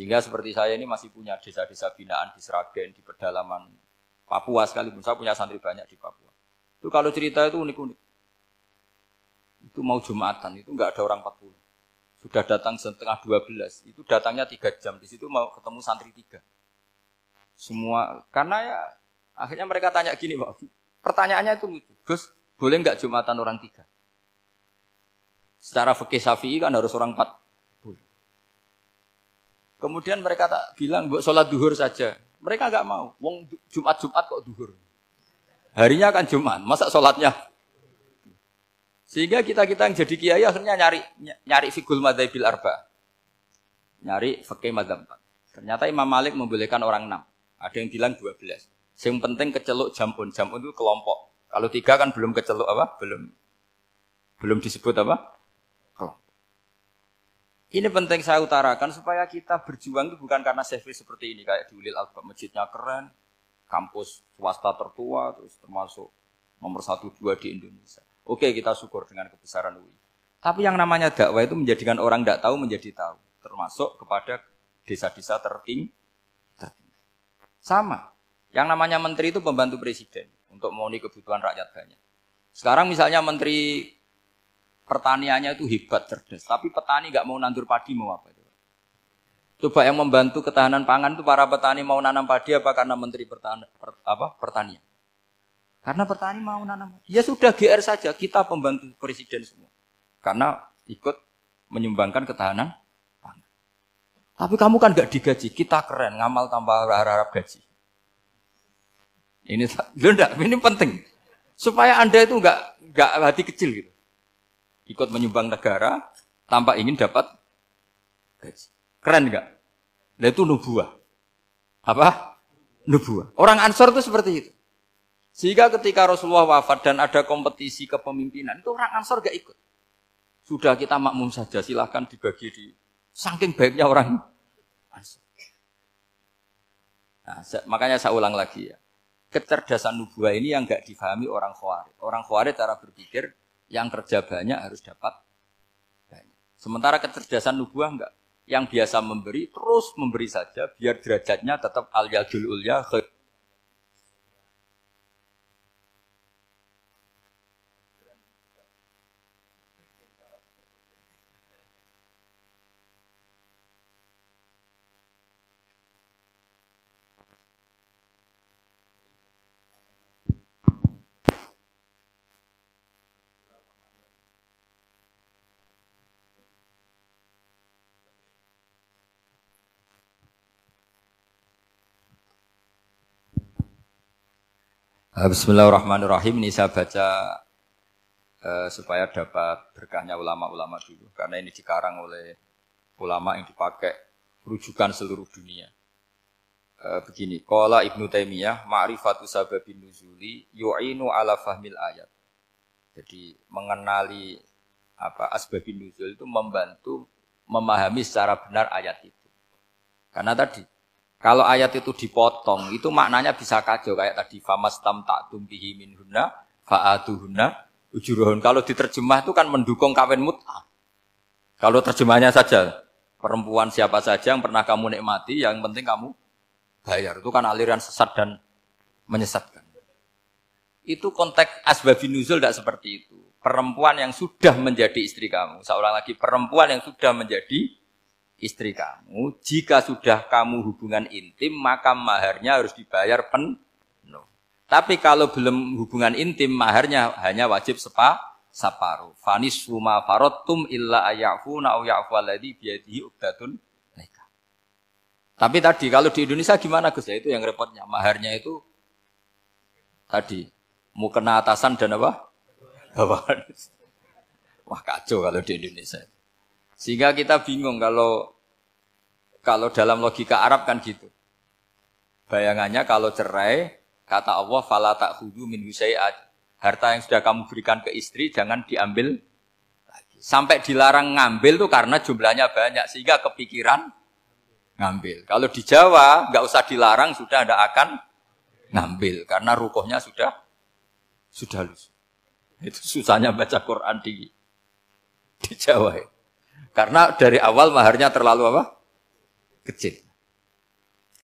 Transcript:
Sehingga seperti saya ini masih punya desa-desa binaan di Sragen, di pedalaman Papua sekalipun. Saya punya santri banyak di Papua. Itu kalau cerita itu unik-unik. Itu mau Jumatan, itu enggak ada orang 40. Sudah datang setengah 12, itu datangnya 3 jam. Di situ mau ketemu santri 3. Semua, karena ya akhirnya mereka tanya gini, Pak. Pertanyaannya itu lucu. Gus, boleh enggak Jumatan orang 3? Secara fikih Syafi'i kan harus orang 4. Kemudian mereka tak bilang, buat sholat duhur saja. Mereka enggak mau. Wong Jumat-Jumat kok duhur. Harinya kan Jumat, masa sholatnya? Sehingga kita-kita yang jadi kiai akhirnya nyari fikul madzhabil arba. Nyari fikih madzhab 4. Ternyata Imam Malik membolehkan orang 6. Ada yang bilang 12. Yang penting keceluk jamun. Jamun itu kelompok. Kalau 3 kan belum keceluk apa? Belum disebut apa? Kelompok. Ini penting saya utarakan supaya kita berjuang itu bukan karena service seperti ini kayak di Ulil Albab, masjidnya keren, kampus swasta tertua, terus termasuk nomor 1-2 di Indonesia. Oke, kita syukur dengan kebesaran UI. Tapi yang namanya dakwah itu menjadikan orang tidak tahu menjadi tahu, termasuk kepada desa-desa tertinggi. Sama. Yang namanya menteri itu pembantu presiden untuk memenuhi kebutuhan rakyat banyak. Sekarang misalnya menteri pertaniannya itu hebat, cerdas, tapi petani nggak mau nandur padi, mau apa itu? Coba yang membantu ketahanan pangan itu para petani mau nanam padi apa karena menteri pertanian? Karena petani mau nanam. Ya sudah GR saja, kita pembantu presiden semua. Karena ikut menyumbangkan ketahanan pangan. Tapi kamu kan nggak digaji, kita keren, ngamal tanpa harap gaji. Ini penting. Supaya Anda itu nggak hati kecil gitu. Ikut menyumbang negara tanpa ingin dapat gaji. Keren enggak? Nah itu nubuah. Apa? Nubuah. Orang Ansor itu seperti itu. Sehingga ketika Rasulullah wafat dan ada kompetisi kepemimpinan, itu orang Ansor enggak ikut. Sudah kita makmum saja, silahkan dibagi di saking baiknya orang Ansor. Nah, makanya saya ulang lagi ya. Kecerdasan nubuah ini yang enggak difahami orang Khawarij. Orang Khawarij cara berpikir yang kerja banyak harus dapat banyak. Sementara kecerdasan nubuah enggak. Yang biasa memberi, terus memberi saja, biar derajatnya tetap al-yadul ulya. Bismillahirrahmanirrahim. Ini saya baca supaya dapat berkahnya ulama-ulama dulu. Karena ini dikarang oleh ulama yang dipakai rujukan seluruh dunia. Begini, qala Ibnu Taimiyah, ma'rifatu sababin nuzuli yu'inu ala fahmil ayat. Jadi mengenali asbabin nuzul itu membantu memahami secara benar ayat itu. Karena tadi kalau ayat itu dipotong, itu maknanya bisa kacau. Kayak tadi, famastamta'tum bihi minhunna fa'atuhunna ujuruhun. Kalau diterjemah itu kan mendukung kawin mut'ah. Kalau terjemahnya saja, perempuan siapa saja yang pernah kamu nikmati, yang penting kamu bayar. Itu kan aliran sesat dan menyesatkan. Itu konteks asbabun nuzul tidak seperti itu. Perempuan yang sudah menjadi istri kamu. Seorang lagi, perempuan yang sudah menjadi istri kamu, jika sudah kamu hubungan intim, maka maharnya harus dibayar penuh. Tapi kalau belum hubungan intim, maharnya hanya wajib separuh. Fanis huma farottum illa ayafuna au ya'fu alladhi biyadihi uqdatun nikah. Tapi tadi kalau di Indonesia gimana Gus? Ya itu yang repotnya. Maharnya itu tadi mau kena atasan dan apa? Bawahan. Wah kacau kalau di Indonesia. Sehingga kita bingung kalau dalam logika Arab kan gitu. Bayangannya kalau cerai, kata Allah, fala ta'khudhu min syai'at. Harta yang sudah kamu berikan ke istri jangan diambil lagi. Sampai dilarang ngambil tuh karena jumlahnya banyak sehingga kepikiran ngambil. Kalau di Jawa enggak usah dilarang, sudah tidak akan ngambil karena rukuhnya sudah lusuh. Itu susahnya baca Quran di Jawa. Karena dari awal maharnya terlalu apa? kecil.